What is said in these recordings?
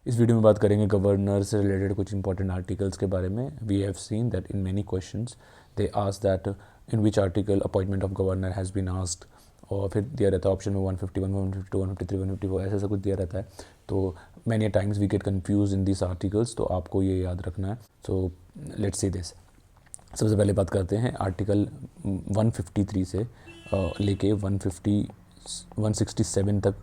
इस वीडियो में बात करेंगे गवर्नर से रिलेटेड कुछ इंपॉर्टेंट आर्टिकल्स के बारे में। We have seen that in many questions they ask that in which article appointment of governor has been asked, और फिर दिया रहता है ऑप्शन में 151, 152, 153, 154 ऐसा कुछ दिया रहता है। तो many times we get confuse in this articles, तो आपको ये याद रखना है। So let's see this. सबसे पहले बात करते हैं आर्टिकल 153 से लेके 167 तक,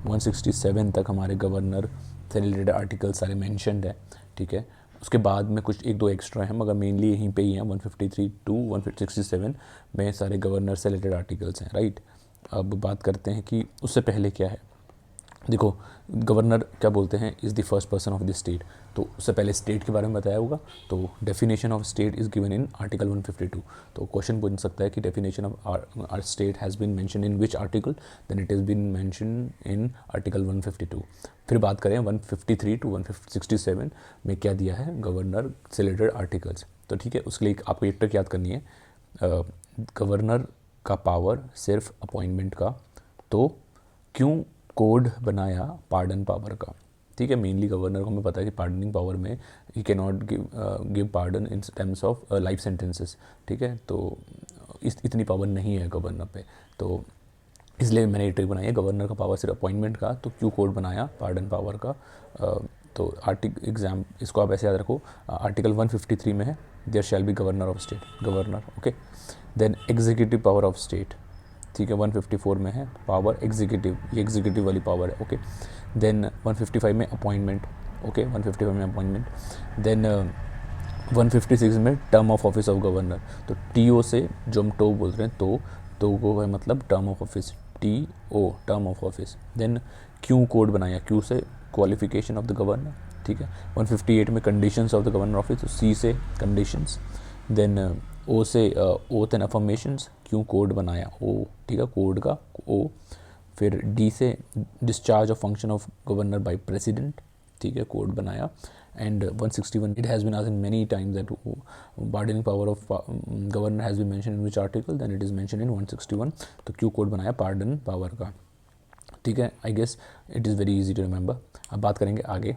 167 तक हमारे गवर्नर से रिलेटेड आर्टिकल सारे मेंशन्ड है। ठीक है, उसके बाद में कुछ एक दो एक्स्ट्रा हैं, मगर मेनली यहीं पे ही हैं। 153 टू 167 में सारे गवर्नर से रिलेटेड आर्टिकल्स हैं, राइट। अब बात करते हैं कि उससे पहले क्या है। देखो, गवर्नर क्या बोलते हैं, is the first person of the state. तो उससे पहले स्टेट के बारे में बताया होगा, तो definition of state is given in article 152। तो क्वेश्चन पूछ सकता है कि definition of our state has been mention in which article, then it is been mention in article 152। फिर बात करें 153 टू 167 में क्या दिया है गवर्नर से रिलेटेड आर्टिकल्स। तो ठीक है, उसके लिए आपको एक ट्रिक याद करनी है। गवर्नर का पावर सिर्फ अपॉइंटमेंट का, तो क्यों कोड बनाया पार्डन पावर का। ठीक है, मेनली गवर्नर को हमें पता है कि पार्डनिंग पावर में he can not give pardon in terms of life sentences. ठीक है, तो इतनी पावर नहीं है गवर्नर पे, तो इसलिए मैंने ये ट्रिक बनाई है। गवर्नर का पावर सिर्फ अपॉइंटमेंट का, तो क्यों कोड बनाया पार्डन पावर का। तो एग्जाम इसको आप ऐसे याद रखो। आर्टिकल 153 में है there shall be governor of state, governor. Okay, then executive power of state. ठीक है, 154 में है पावर एग्जीक्यूटिव, ये एग्जीक्यूटिव वाली पावर है। ओके, देन 155 में अपॉइंटमेंट। ओके, 155 में अपॉइंटमेंट। देन 156 में term of office of governor. तो टीओ से जो हम टो बोल रहे हैं, तो को है मतलब term of office, TO term of office. Then Q code बनाया, क्यू से क्वालिफिकेशन ऑफ द गवर्नर। ठीक है, 158 में conditions of the governor office, तो सी से कंडीशंस। देन ओ से ओथ एंड अफर्मेशंस, क्यों कोड बनाया ओ। ठीक है, कोड का ओ। फिर डी से discharge of function of governor by president. ठीक है, कोड बनाया। And 161 it has been asked many times that pardoning power of governor has been mention in which article, then it is mention in 161। तो क्यों code बनाया pardon power का। ठीक है, I guess it is very easy to remember. अब बात करेंगे आगे।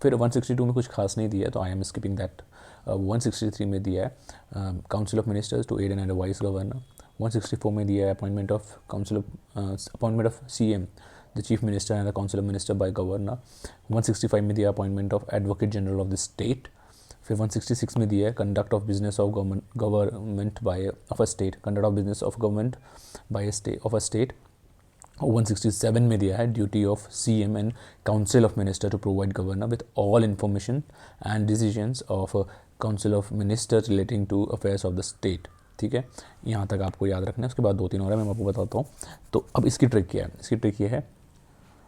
फिर 162 में कुछ खास नहीं दिया है, तो आई एम स्किपिंग दैट। 163 में दिया है council of ministers to aid and advice governor. 164 में दिया है appointment of CM, the chief minister and the council of minister by governor. 165 में दिया appointment of advocate general of the state. फिर 166 में दिया है conduct of business of government by of a state, conduct of business of government by of a state. 167 में दिया है duty of CM and council of minister to provide governor with all information and decisions of council of minister relating to affairs of the state. ठीक है, यहाँ तक आपको याद रखना है। उसके बाद 2-3 और है, मैं आपको बताता हूँ। तो अब इसकी ट्रिक क्या है, इसकी ट्रिक ये है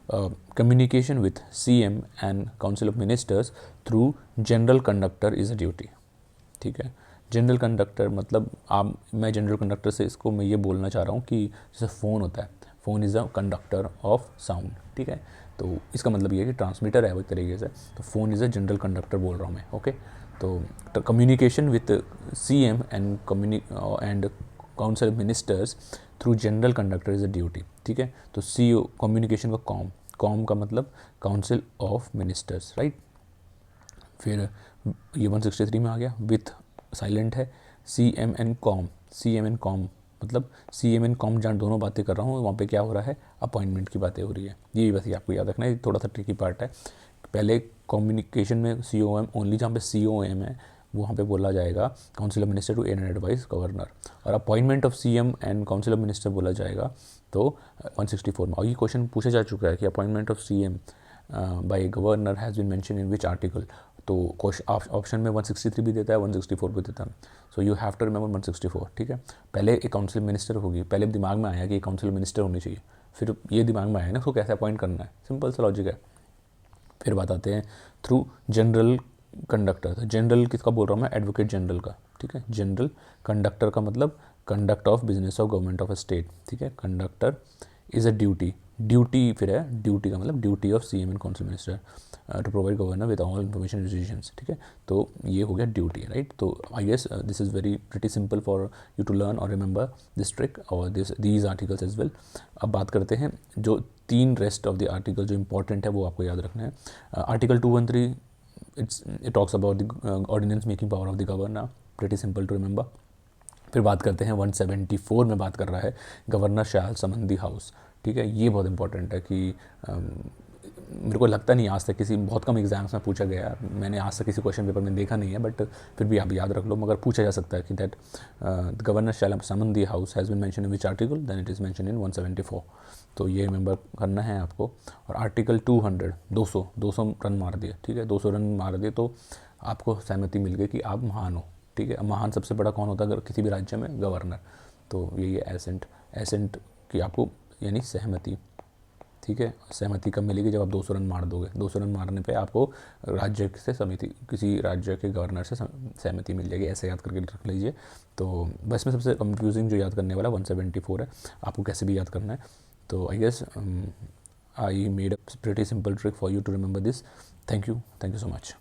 communication with CM and council of ministers through general conductor is a duty. ठीक है, जनरल कंडक्टर मतलब मैं जनरल कंडक्टर से इसको मैं ये बोलना चाह रहा हूँ कि जैसे फ़ोन होता है, phone is a conductor of sound. ठीक है, तो इसका मतलब ये है कि ट्रांसमीटर है वो एक तरीके से, तो phone is a general conductor बोल रहा हूँ मैं। ओके, तो communication with CM and council ministers through general conductor is a duty. ठीक है, तो CO कम्युनिकेशन का कॉम का मतलब काउंसिल ऑफ मिनिस्टर्स, राइट। फिर ये 163 में आ गया, विथ साइलेंट है CM एंड कॉम मतलब CM एंड कॉम जहाँ दोनों बातें कर रहा हूँ, वहाँ पे क्या हो रहा है, अपॉइंटमेंट की बातें हो रही है। ये बस ये आपको याद रखना है, थोड़ा सा ट्रिकी पार्ट है। पहले कम्युनिकेशन में COM ओनली, जहाँ पे COM है वहाँ पे बोला जाएगा council of minister to aid and advice governor, और appointment of CM and council of minister बोला जाएगा तो 164 में। और ये क्वेश्चन पूछा जा चुका है कि appointment of CM by governor has been mention in which article. तो ऑप्शन में 163 भी देता है, 164 भी देता है। So you have to remember 164। ठीक है, पहले एक काउंसिल मिनिस्टर होगी, पहले दिमाग में आया कि काउंसिल मिनिस्टर होनी चाहिए, फिर ये दिमाग में आया ना उसको कैसे अपॉइंट करना है, सिंपल सा लॉजिक है। फिर बात आते हैं थ्रू जनरल कंडक्टर। तो जनरल किसका बोल रहा हूँ मैं, एडवोकेट जनरल का। ठीक है, जनरल कंडक्टर का मतलब conduct of business of government of a state. ठीक है, कंडक्टर इज़ अ ड्यूटी फिर है, ड्यूटी का मतलब duty of CM and council minister to provide governor with all information decisions. ठीक है, तो ये हो गया ड्यूटी, राइट। तो I guess this is very pretty simple for you to learn और रिमेंबर दिस ट्रिक और दीज आर्टिकल्स एज वेल। अब बात करते हैं जो तीन रेस्ट ऑफ द आर्टिकल जो इंपॉर्टेंट है वो आपको याद रखना है. Article 213 it talks about the ordinance making power of the governor, pretty simple to remember. फिर बात करते हैं 174 में बात कर रहा है governor shall summon the house. ठीक है, ये बहुत इंपॉर्टेंट है कि मेरे को लगता नहीं आज तक किसी, बहुत कम एग्जाम्स में पूछा गया, मैंने आज तक किसी क्वेश्चन पेपर में देखा नहीं है, बट फिर भी आप याद रख लो. मगर पूछा जा सकता है कि that governor shall summon the house has been mention in which article, then it is mention in 174. तो ये रिमेंबर करना है आपको. और आर्टिकल 200 200 रन मार दिए. ठीक है, 200 रन मार दिए तो आपको सहमति मिल गई कि आप महान हो. ठीक है, महान सबसे बड़ा कौन होता है अगर किसी भी राज्य में? गवर्नर. तो यही है एसेंट की आपको यानी सहमति. ठीक है, सहमति कब मिलेगी? जब आप 200 रन मार दोगे. 200 रन मारने पे आपको राज्य से समिति, किसी राज्य के गवर्नर से सहमति मिल जाएगी. ऐसे याद करके रख लीजिए. तो बस में सबसे कंफ्यूजिंग जो याद करने वाला 174 है, आपको कैसे भी याद करना है. तो I guess I made a pretty simple trick for you to remember this. Thank you so much.